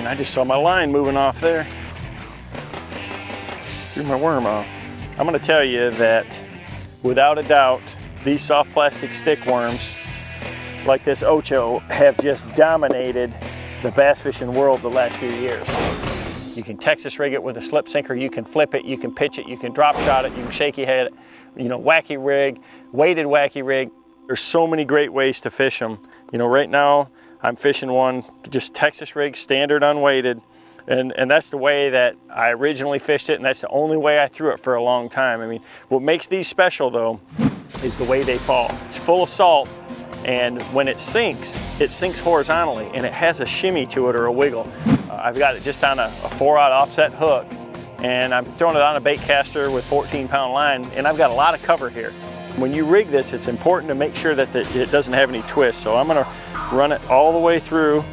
I just saw my line moving off there. Threw my worm off. I'm gonna tell you that without a doubt, these soft plastic stick worms like this Ocho have just dominated the bass fishing world the last few years. You can Texas rig it with a slip sinker, you can flip it, you can pitch it, you can drop shot it, you can shaky head it, you know, wacky rig, weighted wacky rig. There's so many great ways to fish them. You know, right now I'm fishing one just Texas rig, standard unweighted, and that's the way that I originally fished it, and that's the only way I threw it for a long time. I mean, what makes these special though is the way they fall. It's full of salt, and when it sinks horizontally, and it has a shimmy to it or a wiggle. I've got it just on a 4/0 offset hook, and I'm throwing it on a bait caster with 14-pound line, and I've got a lot of cover here. When you rig this, it's important to make sure that it doesn't have any twist. So I'm gonna run it all the way through,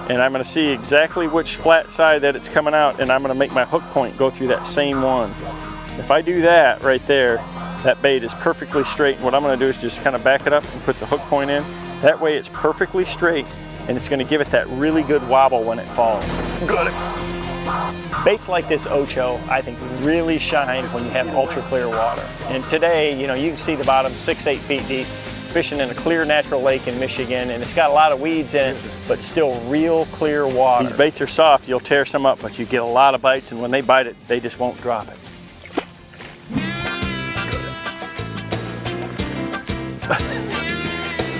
and I'm gonna see exactly which flat side that it's coming out, and I'm gonna make my hook point go through that same one. If I do that right there, that bait is perfectly straight. And what I'm gonna do is just kind of back it up and put the hook point in. That way it's perfectly straight, and it's gonna give it that really good wobble when it falls. Got it. Baits like this Ocho, I think, really shine when you have ultra clear water. And today, you know, you can see the bottom 6-8 feet deep, fishing in a clear natural lake in Michigan, and it's got a lot of weeds in it, but still real clear water. These baits are soft, you'll tear some up, but you get a lot of bites, and when they bite it, they just won't drop it.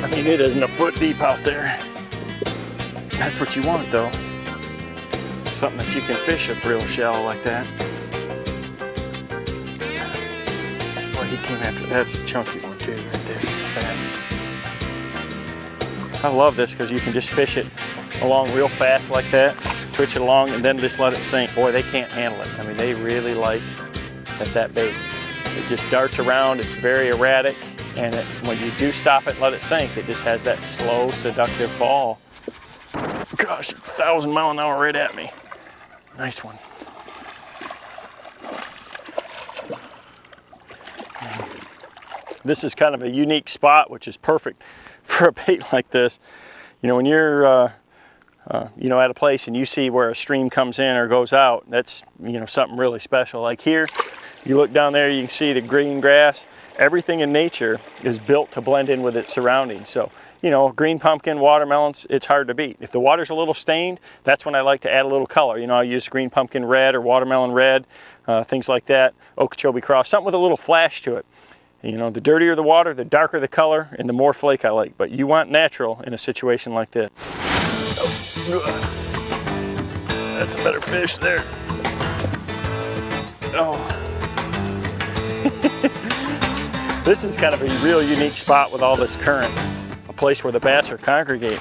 I mean, it isn't a foot deep out there. That's what you want, though. Something that you can fish up real shallow like that. Well, he came after, that's a chunky one too, right there. I love this because you can just fish it along real fast like that, twitch it along, and then just let it sink. Boy, they can't handle it. I mean, they really like that bait. It just darts around, it's very erratic, and when you do stop it and let it sink, it just has that slow, seductive fall. Gosh, 1,000 miles an hour right at me. Nice one. This is kind of a unique spot, which is perfect for a bait like this. You know, when you're you know, at a place and you see where a stream comes in or goes out, that's, you know, something really special. Like here, you look down there, you can see the green grass. Everything in nature is built to blend in with its surroundings. So, you know, green pumpkin, watermelons, it's hard to beat. If the water's a little stained, that's when I like to add a little color. You know, I use green pumpkin red or watermelon red, things like that. Okeechobee cross, something with a little flash to it. You know, the dirtier the water, the darker the color, and the more flake I like. But you want natural in a situation like this. Oh, that's a better fish there. Oh. This is kind of a real unique spot with all this current. A place where the bass are congregating.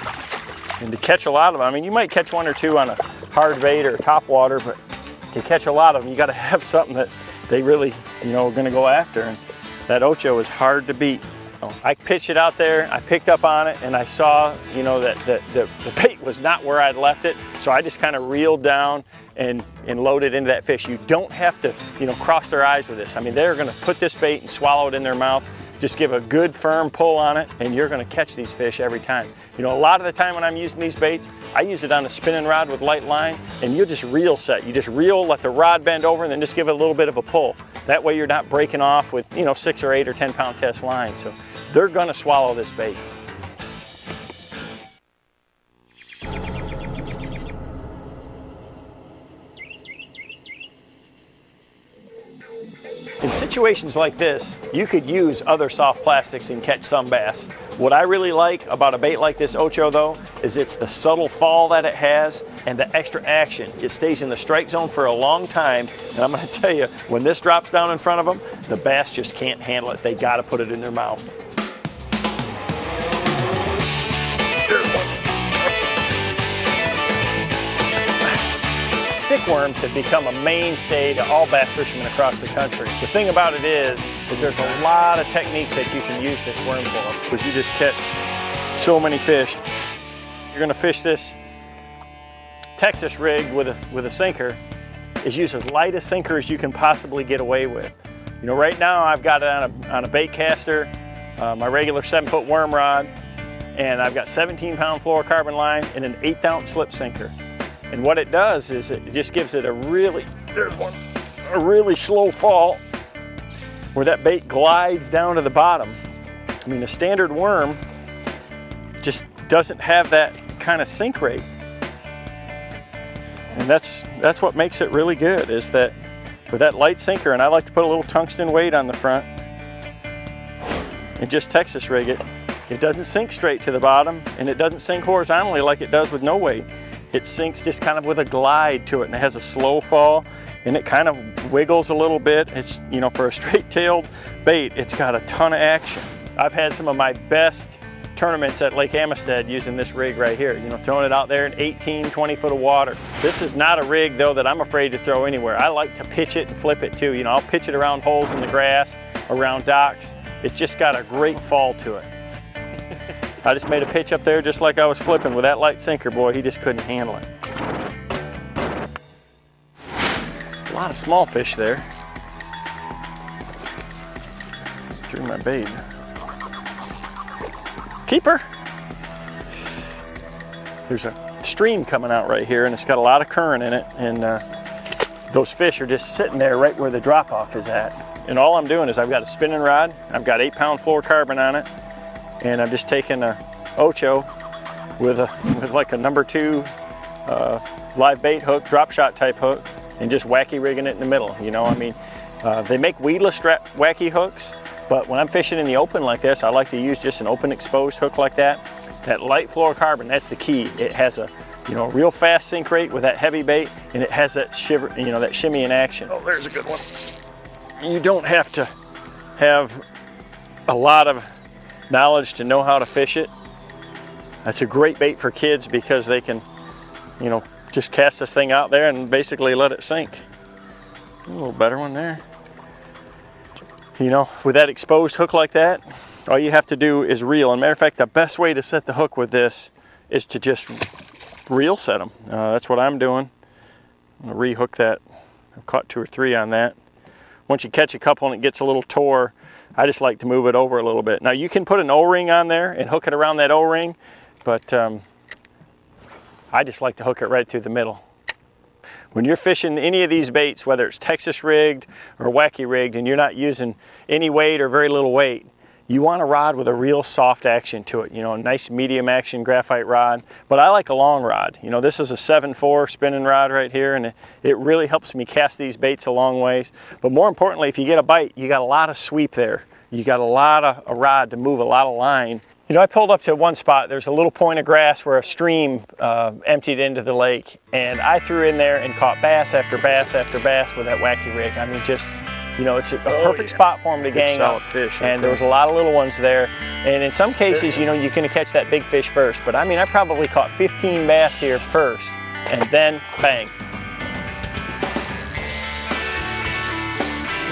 And to catch a lot of them, I mean, you might catch one or two on a hard bait or top water, but to catch a lot of them, you got to have something that they really, you know, are going to go after. And that Ocho is hard to beat. I pitched it out there, I picked up on it, and I saw, you know, that the bait was not where I'd left it. So I just kind of reeled down and loaded into that fish. You don't have to, you know, cross their eyes with this. I mean, they're going to put this bait and swallow it in their mouth. Just give a good firm pull on it, and you're going to catch these fish every time. You know, a lot of the time when I'm using these baits, I use it on a spinning rod with light line, and you just reel set. You just reel, let the rod bend over, and then just give it a little bit of a pull. That way you're not breaking off with, you know, 6 or 8 or 10 pound test line. So they're going to swallow this bait. In situations like this, you could use other soft plastics and catch some bass. What I really like about a bait like this Ocho though, is it's the subtle fall that it has and the extra action. It stays in the strike zone for a long time, and I'm gonna tell you, when this drops down in front of them, the bass just can't handle it. They gotta put it in their mouth. Stickworms have become a mainstay to all bass fishermen across the country. The thing about it is there's a lot of techniques that you can use this worm for, because you just catch so many fish. You're gonna fish this Texas rig with a sinker, is use as light a sinker as you can possibly get away with. You know, right now I've got it on a bait caster, my regular 7-foot worm rod, and I've got 17-pound fluorocarbon line and an 1/8 ounce slip sinker. And what it does is it just gives it a really, there's one, a really slow fall where that bait glides down to the bottom. I mean, a standard worm just doesn't have that kind of sink rate. And that's what makes it really good, is that with that light sinker, and I like to put a little tungsten weight on the front and just Texas rig it. It doesn't sink straight to the bottom, and it doesn't sink horizontally like it does with no weight. It sinks just kind of with a glide to it, and it has a slow fall, and it kind of wiggles a little bit. It's, you know, for a straight-tailed bait, it's got a ton of action. I've had some of my best tournaments at Lake Amistad using this rig right here, you know, throwing it out there in 18, 20 foot of water. This is not a rig though that I'm afraid to throw anywhere. I like to pitch it and flip it too. You know, I'll pitch it around holes in the grass, around docks. It's just got a great fall to it. I just made a pitch up there just like I was flipping with that light sinker, boy, he just couldn't handle it. A lot of small fish there. Threw my bait. Keeper. There's a stream coming out right here, and it's got a lot of current in it, and those fish are just sitting there right where the drop-off is at. And all I'm doing is I've got a spinning rod, I've got 8-pound fluorocarbon on it, and I'm just taking a Ocho with like a number 2 live bait hook, drop shot type hook, and just wacky rigging it in the middle. You know, I mean, they make weedless wacky hooks, but when I'm fishing in the open like this, I like to use just an open exposed hook like that. That light fluorocarbon, that's the key. It has a, you know, real fast sink rate with that heavy bait, and it has that shiver, you know, that shimmy in action. Oh, there's a good one. You don't have to have a lot of knowledge to know how to fish it. That's a great bait for kids because they can, you know, just cast this thing out there and basically let it sink. A little better one there. You know, with that exposed hook like that, all you have to do is reel. And matter of fact, the best way to set the hook with this is to just reel set them. That's what I'm doing. I'm gonna re-hook that. I've caught 2 or 3 on that. Once you catch a couple and it gets a little tore, I just like to move it over a little bit. Now you can put an O-ring on there and hook it around that O-ring, but I just like to hook it right through the middle. When you're fishing any of these baits, whether it's Texas rigged or wacky rigged, and you're not using any weight or very little weight, you want a rod with a real soft action to it. You know, a nice medium action graphite rod. But I like a long rod. You know, this is a 7/4 spinning rod right here, and it really helps me cast these baits a long ways. But more importantly, if you get a bite, you got a lot of sweep there. You got a lot of a rod to move a lot of line. You know, I pulled up to one spot, there's a little point of grass where a stream emptied into the lake, and I threw in there and caught bass after bass after bass with that wacky rig. I mean, just, you know, it's a perfect spot for them to gang up. Fish, and there was a lot of little ones there. And in some cases, you know, you're gonna catch that big fish first, but I mean, I probably caught 15 bass here first, and then bang.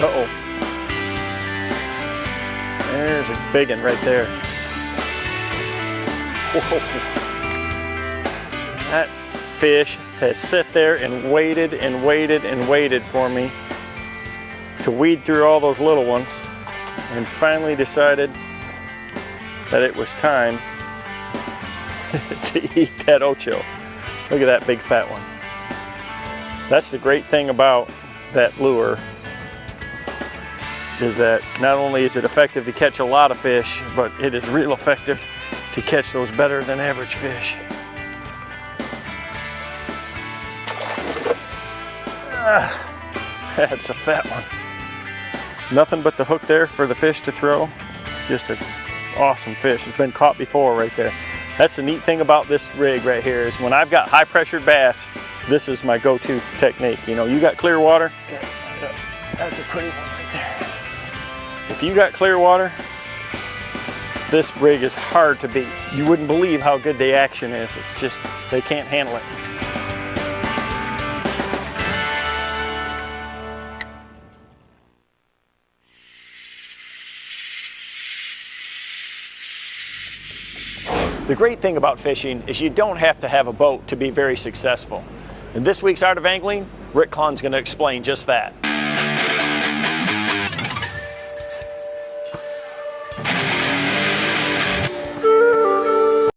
Uh-oh. There's a big one right there. Whoa. That fish has sat there and waited and waited and waited for me to weed through all those little ones, and finally decided that it was time to eat that Ocho. Look at that big fat one. That's the great thing about that lure, is that not only is it effective to catch a lot of fish, but it is real effective to catch those better than average fish. That's a fat one. Nothing but the hook there for the fish to throw. Just an awesome fish. It's been caught before right there. That's the neat thing about this rig right here, is when I've got high pressured bass, this is my go-to technique. You know, you got clear water. Okay. That's a pretty one right there. If you got clear water, this rig is hard to beat. You wouldn't believe how good the action is. It's just, they can't handle it. The great thing about fishing is you don't have to have a boat to be very successful. In this week's Art of Angling, Rick Klon's going to explain just that.